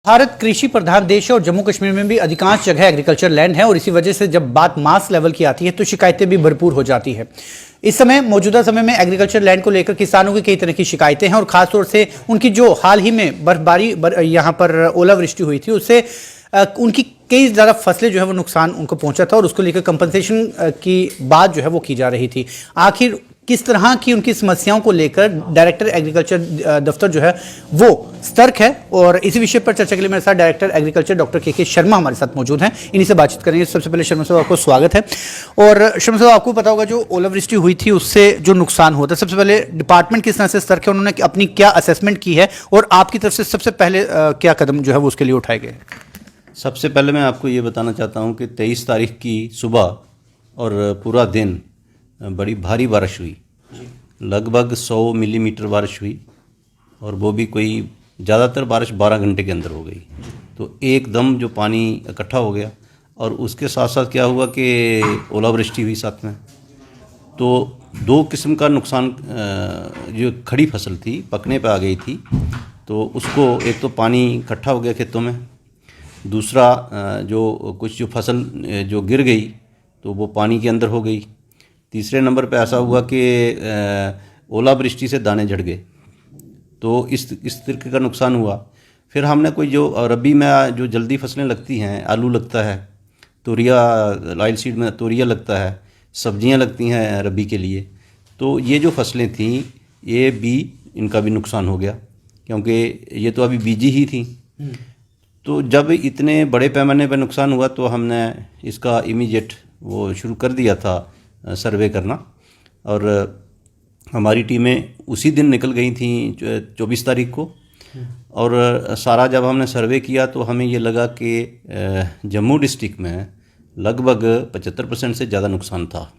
भारत कृषि प्रधान देश है और जम्मू कश्मीर में भी अधिकांश जगह एग्रीकल्चर लैंड है और इसी वजह से जब बात मास लेवल की आती है तो शिकायतें भी भरपूर हो जाती है। इस समय मौजूदा समय में एग्रीकल्चर लैंड को लेकर किसानों की कई तरह की शिकायतें हैं और खासतौर से उनकी जो हाल ही में बर्फबारी यहाँ पर ओलावृष्टि हुई थी उससे उनकी कई ज़्यादा फसलें जो है वो नुकसान उनको पहुंचा था और उसको लेकर कंपनसेशन की बात जो है वो की जा रही थी। आखिर किस तरह की उनकी समस्याओं को लेकर डायरेक्टर एग्रीकल्चर दफ्तर जो है वो सतर्क है और इसी विषय पर चर्चा के लिए मेरे साथ डायरेक्टर एग्रीकल्चर डॉक्टर के शर्मा हमारे साथ मौजूद हैं। इन्हीं से बातचीत करेंगे। सबसे पहले शर्मा साहब आपको स्वागत है। और शर्मा साहब आपको पता होगा जो ओलावृष्टि हुई थी उससे जो नुकसान हुआ था, सबसे पहले डिपार्टमेंट किस तरह से सतर्क है, उन्होंने अपनी क्या असेसमेंट की है और आपकी तरफ से सबसे पहले क्या कदम जो है वो उसके लिए उठाए गए? सबसे पहले मैं आपको ये बताना चाहता हूँ कि 23 तारीख की सुबह और पूरा दिन बड़ी भारी बारिश हुई, लगभग 100 मिलीमीटर बारिश हुई और वो भी कोई ज़्यादातर बारिश 12 घंटे के अंदर हो गई। तो एकदम जो पानी इकट्ठा हो गया और उसके साथ साथ क्या हुआ कि ओलावृष्टि हुई साथ में। तो दो किस्म का नुकसान, जो खड़ी फसल थी पकने पे आ गई थी तो उसको, एक तो पानी इकट्ठा हो गया खेतों में, दूसरा जो कुछ जो फसल जो गिर गई तो वो पानी के अंदर हो गई। तीसरे नंबर पे ऐसा हुआ कि ओलावृष्टि से दाने झड़ गए, तो इस तरीके का नुकसान हुआ। फिर हमने कोई जो रबी में जो जल्दी फसलें लगती हैं, आलू लगता है, तोरिया, ऑयल सीड में तोरिया लगता है, सब्जियां लगती हैं रबी के लिए, तो ये जो फसलें थीं ये भी, इनका भी नुकसान हो गया क्योंकि ये तो अभी बीजी ही थी। तो जब इतने बड़े पैमाने पर नुकसान हुआ तो हमने इसका इमीडिएट वो शुरू कर दिया था सर्वे करना, और हमारी टीमें उसी दिन निकल गई थी 24 तारीख को। और सारा जब हमने सर्वे किया तो हमें ये लगा कि जम्मू डिस्ट्रिक्ट में लगभग 75% से ज़्यादा नुकसान था।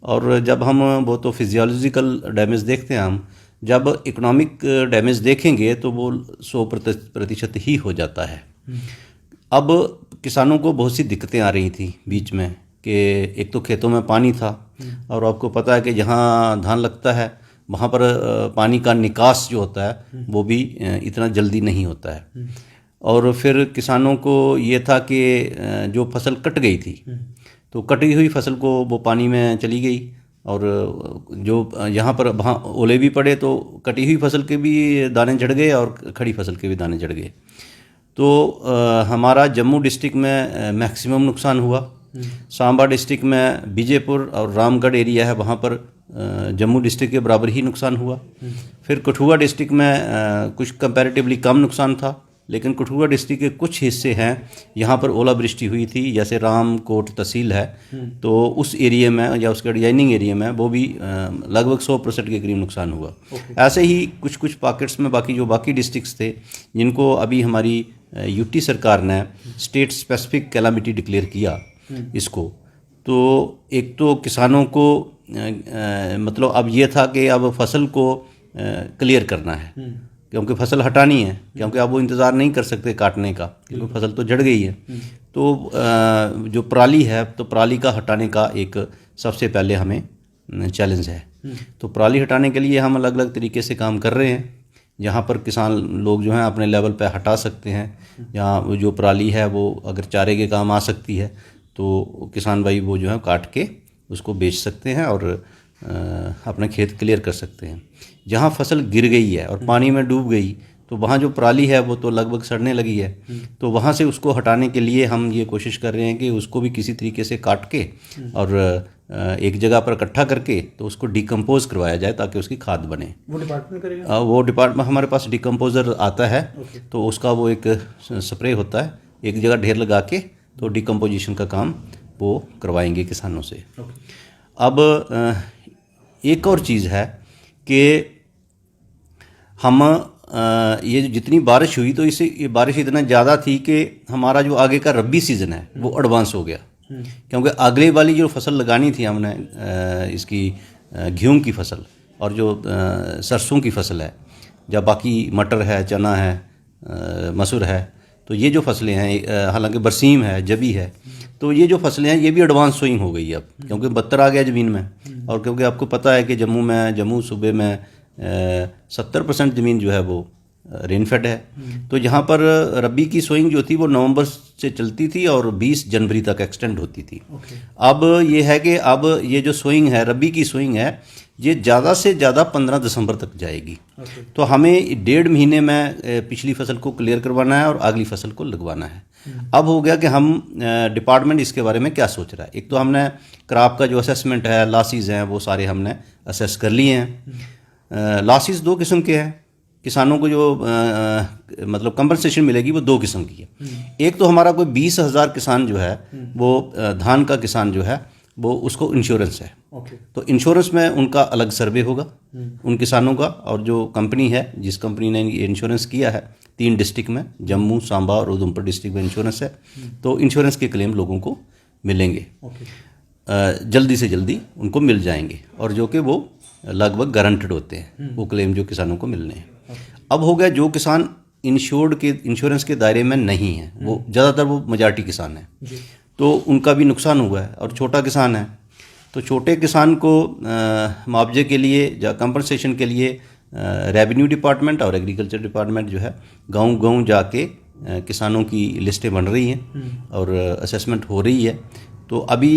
और जब हम वो तो फिजियोलॉजिकल डैमेज देखते हैं, हम जब इकोनॉमिक डैमेज देखेंगे तो वो 100% ही हो जाता है। अब किसानों को बहुत सी दिक्कतें आ रही थी बीच में कि एक तो खेतों में पानी था और आपको पता है कि जहाँ धान लगता है वहाँ पर पानी का निकास जो होता है वो भी इतना जल्दी नहीं होता है। और फिर किसानों को ये था कि जो फसल कट गई थी तो कटी हुई फसल को वो पानी में चली गई, और जो यहाँ पर वहाँ ओले भी पड़े तो कटी हुई फसल के भी दाने झड़ गए और खड़ी फसल के भी दाने झड़ गए। तो हमारा जम्मू डिस्ट्रिक्ट में मैक्सिमम नुकसान हुआ। सांबा डिस्ट्रिक्ट में बीजेपुर और रामगढ़ एरिया है, वहाँ पर जम्मू डिस्ट्रिक्ट के बराबर ही नुकसान हुआ। फिर कठुआ डिस्ट्रिक्ट में कुछ कंपैरेटिवली कम नुकसान था, लेकिन कठुआ डिस्ट्रिक्ट के कुछ हिस्से हैं यहाँ पर ओलावृष्टि हुई थी, जैसे रामकोट तहसील है, तो उस एरिया में या उसके डिजाइनिंग एरिया में वो भी लगभग 100% के करीब नुकसान हुआ। ऐसे ही कुछ कुछ पॉकेट्स में बाकी जो बाकी डिस्ट्रिक्ट्स थे जिनको अभी हमारी यूटी सरकार ने स्टेट स्पेसिफिक कैलामिटी डिक्लेयर किया इसको, तो एक तो किसानों को मतलब अब ये था कि अब फसल को क्लियर करना है क्योंकि फसल हटानी है, क्योंकि अब वो इंतज़ार नहीं कर सकते काटने का क्योंकि फसल तो झड़ गई है। तो जो पराली है तो पराली का हटाने का एक सबसे पहले हमें चैलेंज है। तो पराली हटाने के लिए हम अलग अलग तरीके से काम कर रहे हैं, जहाँ पर किसान लोग जो हैं अपने लेवल पे हटा सकते हैं। जहाँ जो पराली है वो अगर चारे के काम आ सकती है तो किसान भाई वो जो है काट के उसको बेच सकते हैं और अपना खेत क्लियर कर सकते हैं। जहाँ फसल गिर गई है और पानी में डूब गई तो वहाँ जो पराली है वो तो लगभग सड़ने लगी है, तो वहाँ से उसको हटाने के लिए हम ये कोशिश कर रहे हैं कि उसको भी किसी तरीके से काट के और एक जगह पर इकट्ठा करके तो उसको डिकम्पोज करवाया जाए ताकि उसकी खाद बने। वो डिपार्टमेंट करेगा? वो डिपार्टमेंट, हमारे पास डिकम्पोजर आता है, तो उसका वो एक स्प्रे होता है, एक जगह ढेर लगा के तो डिकम्पोजिशन का काम वो करवाएंगे किसानों से। अब एक और चीज़ है कि हम ये जितनी बारिश हुई तो इससे ये बारिश इतना ज़्यादा थी कि हमारा जो आगे का रबी सीज़न है वो एडवांस हो गया, क्योंकि अगले वाली जो फसल लगानी थी हमने इसकी गेहूं की फसल और जो सरसों की फसल है, जब बाकी मटर है, चना है, मसूर है, तो ये जो फसलें हैं, हालांकि बरसीम है, जबी है, तो ये जो फसलें हैं ये भी एडवांस सोइंग हो गई अब, क्योंकि बत्तर आ गया ज़मीन में। और क्योंकि आपको पता है कि जम्मू सूबे में 70% ज़मीन जो है वो रेनफेड है। तो यहाँ पर रबी की सोइंग जो थी वो नवंबर से चलती थी और 20 जनवरी तक एक्सटेंड होती थी। अब ये है कि अब ये जो सोइंग है, रबी की सोइंग है, ये ज़्यादा से ज़्यादा 15 दिसंबर तक जाएगी। तो हमें 1.5 महीने में पिछली फसल को क्लियर करवाना है और अगली फसल को लगवाना है। अब हो गया कि हम डिपार्टमेंट इसके बारे में क्या सोच रहा है। एक तो हमने क्रॉप का जो असेसमेंट है, लॉसेस हैं, वो सारे हमने असेस कर लिए हैं। लॉसेस 2 किस्म के हैं। किसानों को जो मतलब कंपनसेशन मिलेगी वो 2 किस्म की है। एक तो हमारा कोई 20,000 किसान जो है वो धान का किसान जो है वो उसको इंश्योरेंस है। तो इंश्योरेंस में उनका अलग सर्वे होगा उन किसानों का, और जो कंपनी है, जिस कंपनी ने ये इंश्योरेंस किया है 3 डिस्ट्रिक्ट में, जम्मू, सांबा और उधमपुर डिस्ट्रिक्ट में इंश्योरेंस है, तो इंश्योरेंस के क्लेम लोगों को मिलेंगे। जल्दी से जल्दी उनको मिल जाएंगे, और जो कि वो लगभग गारंटेड होते हैं वो क्लेम जो किसानों को मिलने हैं। अब हो गया जो किसान इंश्योरेंस के दायरे में नहीं है, वो ज़्यादातर वो मेजॉरिटी किसान है, तो उनका भी नुकसान हुआ है। और छोटा किसान है, तो छोटे किसान को मुआवजे के लिए या कंपनसेशन के लिए रेवेन्यू डिपार्टमेंट और एग्रीकल्चर डिपार्टमेंट जो है गांव जाके किसानों की लिस्टें बन रही हैं और असेसमेंट हो रही है। तो अभी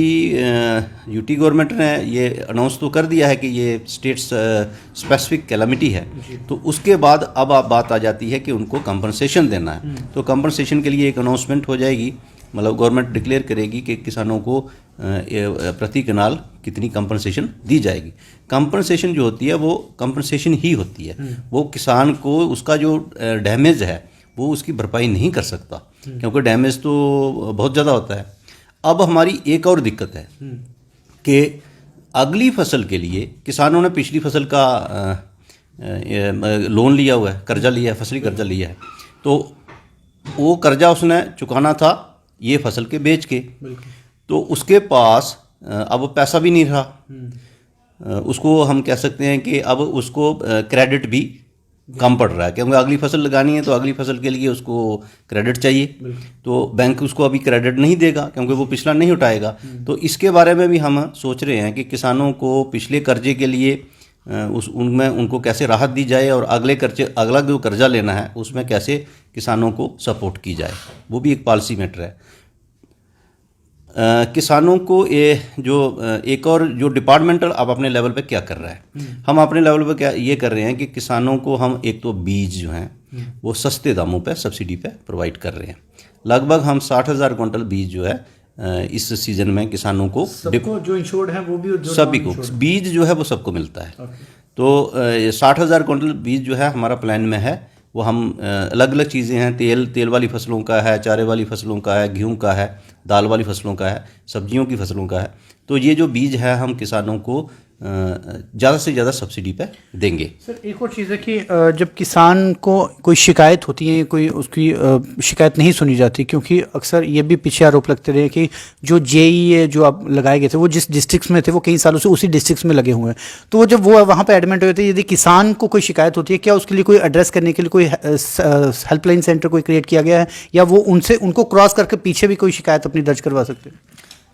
यूटी गवर्नमेंट ने ये अनाउंस तो कर दिया है कि ये स्टेट स्पेसिफिक कैलामिटी है, तो उसके बाद अब बात आ जाती है कि उनको कंपनसेशन देना है। तो कंपनसेशन के लिए एक अनाउंसमेंट हो जाएगी, मतलब गवर्नमेंट डिक्लेयर करेगी कि किसानों को प्रति कनाल कितनी कंपनसेशन दी जाएगी। कंपनसेशन जो होती है वो कंपनसेशन ही होती है, वो किसान को उसका जो डैमेज है वो उसकी भरपाई नहीं कर सकता, क्योंकि डैमेज तो बहुत ज़्यादा होता है। अब हमारी एक और दिक्कत है कि अगली फसल के लिए किसानों ने पिछली फसल का लोन लिया हुआ है, कर्जा लिया है, फसली कर्जा लिया है, तो वो कर्जा उसने चुकाना था ये फसल के बेच के, तो उसके पास अब पैसा भी नहीं रहा। उसको हम कह सकते हैं कि अब उसको क्रेडिट भी कम पड़ रहा है, क्योंकि अगली फसल लगानी है तो अगली फसल के लिए उसको क्रेडिट चाहिए, तो बैंक उसको अभी क्रेडिट नहीं देगा क्योंकि वो पिछला नहीं उठाएगा। तो इसके बारे में भी हम सोच रहे हैं कि किसानों को पिछले कर्जे के लिए उनमें उनको कैसे राहत दी जाए, और अगला जो कर्जा लेना है उसमें कैसे किसानों को सपोर्ट की जाए, वो भी एक पॉलिसी मैटर है। किसानों को ये जो एक और जो डिपार्टमेंटल अब अपने लेवल पे क्या कर रहा है, हम अपने लेवल पे क्या ये कर रहे हैं कि किसानों को हम एक तो बीज जो हैं वो सस्ते दामों पे सब्सिडी पे प्रोवाइड कर रहे हैं। लगभग हम 60,000 क्विंटल बीज जो है इस सीजन में किसानों को जो इंश्योर्ड है वो भी सभी को बीज जो है वो सबको मिलता है। तो 60,000 क्विंटल बीज जो है हमारा प्लान में है, वो हम अलग अलग चीज़ें हैं, तेल वाली फसलों का है, चारे वाली फसलों का है, गेहूं का है, दाल वाली फसलों का है, सब्जियों की फसलों का है। तो ये जो बीज है हम किसानों को ज़्यादा से ज़्यादा सब्सिडी पे देंगे। सर एक और चीज़ है कि जब किसान को कोई शिकायत होती है, कोई उसकी शिकायत नहीं सुनी जाती, क्योंकि अक्सर ये भी पीछे आरोप लगते रहे कि जो जेई जो आप लगाए गए थे वो जिस डिस्ट्रिक्ट में थे वो कई सालों से उसी डिस्ट्रिक्ट में लगे हुए हैं, तो वो जब वो वहाँ पर एडमिट हुए थे, यदि किसान को कोई शिकायत होती है, क्या उसके लिए कोई एड्रेस करने के लिए कोई हेल्पलाइन सेंटर कोई क्रिएट किया गया है, या वो उनको क्रॉस करके पीछे भी कोई शिकायत अपनी दर्ज करवा सकते हैं?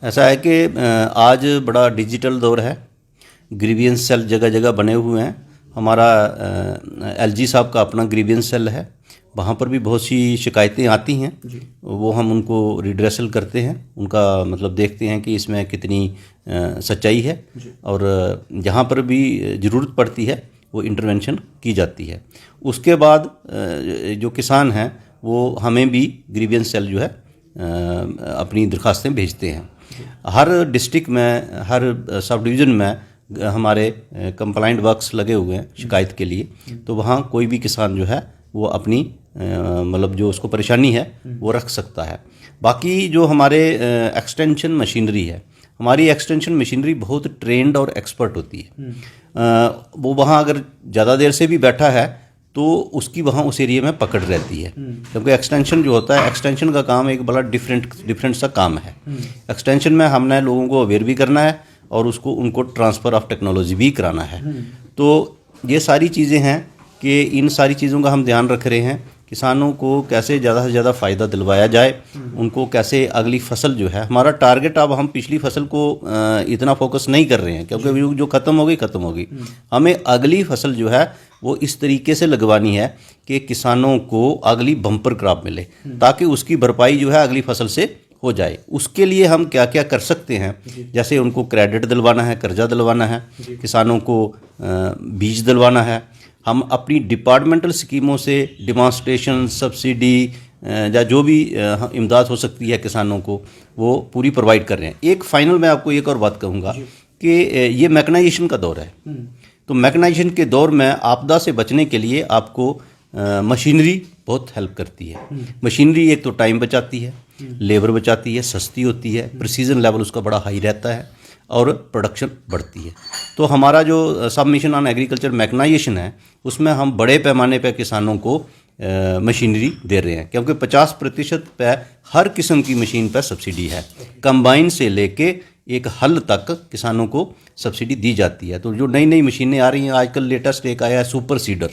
ऐसा है कि आज बड़ा डिजिटल दौर है, ग्रीवियंस सेल जगह जगह बने हुए हैं। हमारा एलजी साहब का अपना ग्रीवियंस सेल है, वहाँ पर भी बहुत सी शिकायतें आती हैं, वो हम उनको रिड्रेसल करते हैं, उनका मतलब देखते हैं कि इसमें कितनी सच्चाई है, और जहाँ पर भी ज़रूरत पड़ती है वो इंटरवेंशन की जाती है। उसके बाद जो किसान हैं वो हमें भी ग्रीवियंस सेल जो है अपनी दरख्वास्तें भेजते हैं। हर डिस्ट्रिक्ट में, हर सब डिवीज़न में हमारे कंप्लाइंट वर्क्स लगे हुए हैं शिकायत के लिए, तो वहाँ कोई भी किसान जो है वो अपनी मतलब जो उसको परेशानी है वो रख सकता है। बाकी जो हमारे एक्सटेंशन मशीनरी है, हमारी एक्सटेंशन मशीनरी बहुत ट्रेंड और एक्सपर्ट होती है। वो वहाँ अगर ज़्यादा देर से भी बैठा है तो उसकी वहाँ उस एरिया में पकड़ रहती है, क्योंकि एक्सटेंशन जो होता है, एक्सटेंशन का काम एक बड़ा डिफरेंट सा काम है। एक्सटेंशन में हमने लोगों को अवेयर भी करना है और उनको ट्रांसफ़र ऑफ टेक्नोलॉजी भी कराना है। तो ये सारी चीज़ें हैं कि इन सारी चीज़ों का हम ध्यान रख रहे हैं, किसानों को कैसे ज़्यादा से ज़्यादा फ़ायदा दिलवाया जाए, उनको कैसे अगली फसल जो है, हमारा टारगेट अब हम पिछली फसल को इतना फोकस नहीं कर रहे हैं, क्योंकि जो ख़त्म हो गई हमें अगली फसल जो है वो इस तरीके से लगवानी है कि किसानों को अगली बम्पर क्रॉप मिले, ताकि उसकी भरपाई जो है अगली फसल से हो जाए। उसके लिए हम क्या क्या कर सकते हैं, जैसे उनको क्रेडिट दिलवाना है, कर्जा दिलवाना है, किसानों को बीज दिलवाना है। हम अपनी डिपार्टमेंटल स्कीमों से डिमॉन्स्ट्रेशन, सब्सिडी या जो भी इमदाद हो सकती है किसानों को, वो पूरी प्रोवाइड कर रहे हैं। एक फाइनल मैं आपको एक और बात कहूँगा कि ये मैकेनाइजेशन का दौर है, तो मैकेनाइजेशन के दौर में आपदा से बचने के लिए आपको मशीनरी बहुत हेल्प करती है। मशीनरी एक तो टाइम बचाती है, लेबर बचाती है, सस्ती होती है, प्रिसीजन लेवल उसका बड़ा हाई रहता है और प्रोडक्शन बढ़ती है। तो हमारा जो सब मिशन ऑन एग्रीकल्चर मैकेनाइजेशन है, उसमें हम बड़े पैमाने पर किसानों को मशीनरी दे रहे हैं, क्योंकि 50% पे हर किस्म की मशीन पर सब्सिडी है। कंबाइन से लेके एक हल तक किसानों को सब्सिडी दी जाती है। तो जो नई नई मशीनें आ रही हैं, आजकल लेटेस्ट एक आया है सुपर सीडर,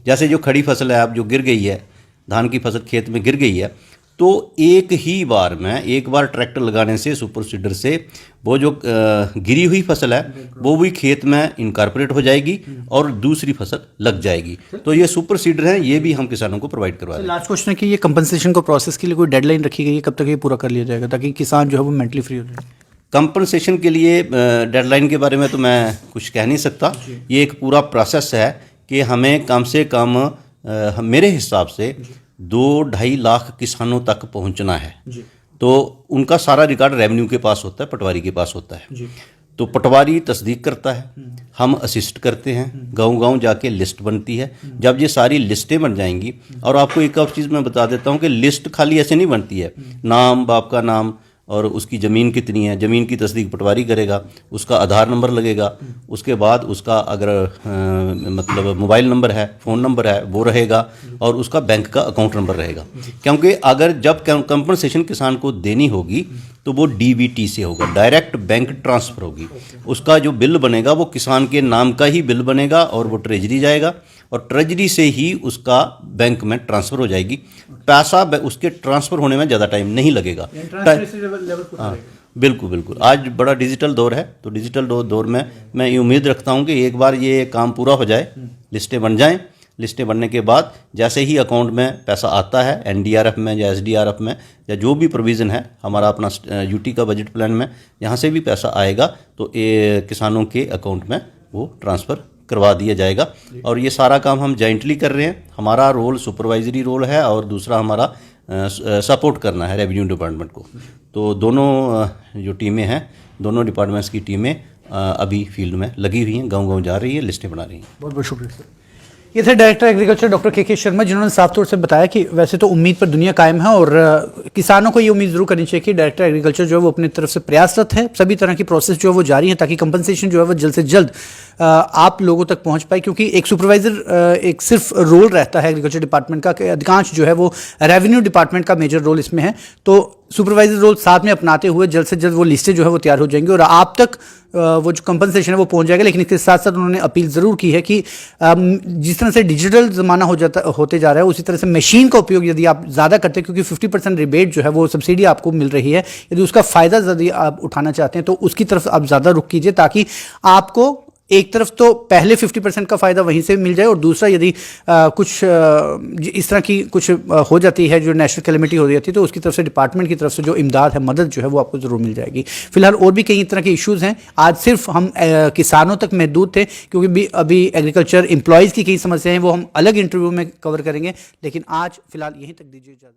जैसे जो खड़ी फसल है, अब जो गिर गई है, धान की फसल खेत में गिर गई है, तो एक ही बार में एक बार ट्रैक्टर लगाने से, सुपर सीडर से, वो जो गिरी हुई फसल है वो भी खेत में इनकॉर्पोरेट हो जाएगी और दूसरी फसल लग जाएगी। तो ये सुपर सीडर हैं, ये भी हम किसानों को प्रोवाइड करवा रहे हैं। लास्ट क्वेश्चन है कि ये कंपनसेशन को प्रोसेस के लिए कोई डेडलाइन रखी गई है, कब तक ये पूरा कर लिया जाएगा ताकि किसान जो है वो मेंटली फ्री हो जाए? कंपनसेशन के लिए डेडलाइन के बारे में तो मैं कुछ कह नहीं सकता। ये एक पूरा प्रोसेस है कि हमें कम से कम मेरे हिसाब से 2-2.5 लाख किसानों तक पहुंचना है। तो उनका सारा रिकॉर्ड रेवेन्यू के पास होता है, पटवारी के पास होता है। तो पटवारी तस्दीक करता है, हम असिस्ट करते हैं, गांव-गांव जाके लिस्ट बनती है। जब ये सारी लिस्टें बन जाएंगी, और आपको एक और चीज़ मैं बता देता हूँ कि लिस्ट खाली ऐसे नहीं बनती है, नाम, बाप का नाम और उसकी ज़मीन कितनी है, ज़मीन की तस्दीक पटवारी करेगा, उसका आधार नंबर लगेगा, उसके बाद उसका अगर मतलब मोबाइल नंबर है, फ़ोन नंबर है, वो रहेगा, और उसका बैंक का अकाउंट नंबर रहेगा। क्योंकि अगर जब कंपनसेशन किसान को देनी होगी तो वो डीबीटी से होगा, डायरेक्ट बैंक ट्रांसफ़र होगी। उसका जो बिल बनेगा वो किसान के नाम का ही बिल बनेगा और वो ट्रेजरी जाएगा, और ट्रेजरी से ही उसका बैंक में ट्रांसफ़र हो जाएगी। पैसा उसके ट्रांसफ़र होने में ज़्यादा टाइम नहीं लगेगा। हाँ, बिल्कुल बिल्कुल। आज बड़ा डिजिटल दौर है, तो डिजिटल दौर में मैं ये उम्मीद रखता हूँ कि एक बार ये काम पूरा हो जाए, लिस्टें बन जाएं। लिस्टें बनने के बाद जैसे ही अकाउंट में पैसा आता है, एनडीआरएफ में या एसडीआरएफ में या जो भी प्रोविज़न है हमारा अपना यूटी का बजट प्लान में, यहाँ से भी पैसा आएगा तो ये किसानों के अकाउंट में वो ट्रांसफ़र करवा दिया जाएगा। और ये सारा काम हम जॉइंटली कर रहे हैं। हमारा रोल सुपरवाइजरी रोल है और दूसरा हमारा सपोर्ट करना है रेवेन्यू डिपार्टमेंट को। तो दोनों जो टीमें हैं, दोनों डिपार्टमेंट्स की टीमें अभी फील्ड में लगी हुई हैं, गांव-गांव जा रही हैं, लिस्टें बना रही हैं। बहुत बहुत शुक्रिया सर। ये थे डायरेक्टर एग्रीकल्चर डॉक्टर के शर्मा, जिन्होंने साफ तौर से बताया कि वैसे तो उम्मीद पर दुनिया कायम है और किसानों को ये उम्मीद जरूर करनी चाहिए कि डायरेक्टर एग्रीकल्चर जो है वो अपनी तरफ से प्रयासरत है, सभी तरह की प्रोसेस जो है वो जारी है ताकि कंपनसेशन जो है वो जल्द से जल्द आप लोगों तक पहुंच पाए। क्योंकि एक सुपरवाइजर एक सिर्फ रोल रहता है एग्रीकल्चर डिपार्टमेंट का, अधिकांश जो है वो रेवेन्यू डिपार्टमेंट का मेजर रोल इसमें है। तो सुपरवाइजर रोल साथ में अपनाते हुए जल्द से जल्द वो लिस्टें जो है वो तैयार हो जाएंगी और आप तक वो जो कंपनसेशन है वो पहुंच जाएगा। लेकिन इसके साथ साथ उन्होंने अपील ज़रूर की है कि जिस तरह से डिजिटल ज़माना होते जा रहा है, उसी तरह से मशीन का उपयोग यदि आप ज़्यादा करते हैं, क्योंकि 50% रिबेट जो है वो सब्सिडी आपको मिल रही है, यदि उसका फ़ायदा यदि आप उठाना चाहते हैं तो उसकी तरफ आप ज़्यादा रुख कीजिए, ताकि आपको एक तरफ तो पहले 50% का फ़ायदा वहीं से मिल जाए और दूसरा यदि कुछ इस तरह की कुछ हो जाती है, जो नेशनल कैलेमिटी हो जाती है, तो उसकी तरफ से डिपार्टमेंट की तरफ से जो इमदाद है, मदद जो है वो आपको ज़रूर मिल जाएगी। फिलहाल और भी कई तरह के इश्यूज़ हैं। आज सिर्फ हम किसानों तक महदूद थे, क्योंकि अभी एग्रीकल्चर एम्प्लॉयज़ की कई समस्याएं हैं, वो हम अलग इंटरव्यू में कवर करेंगे। लेकिन आज फिलहाल यहीं तक दीजिए इजाज़त।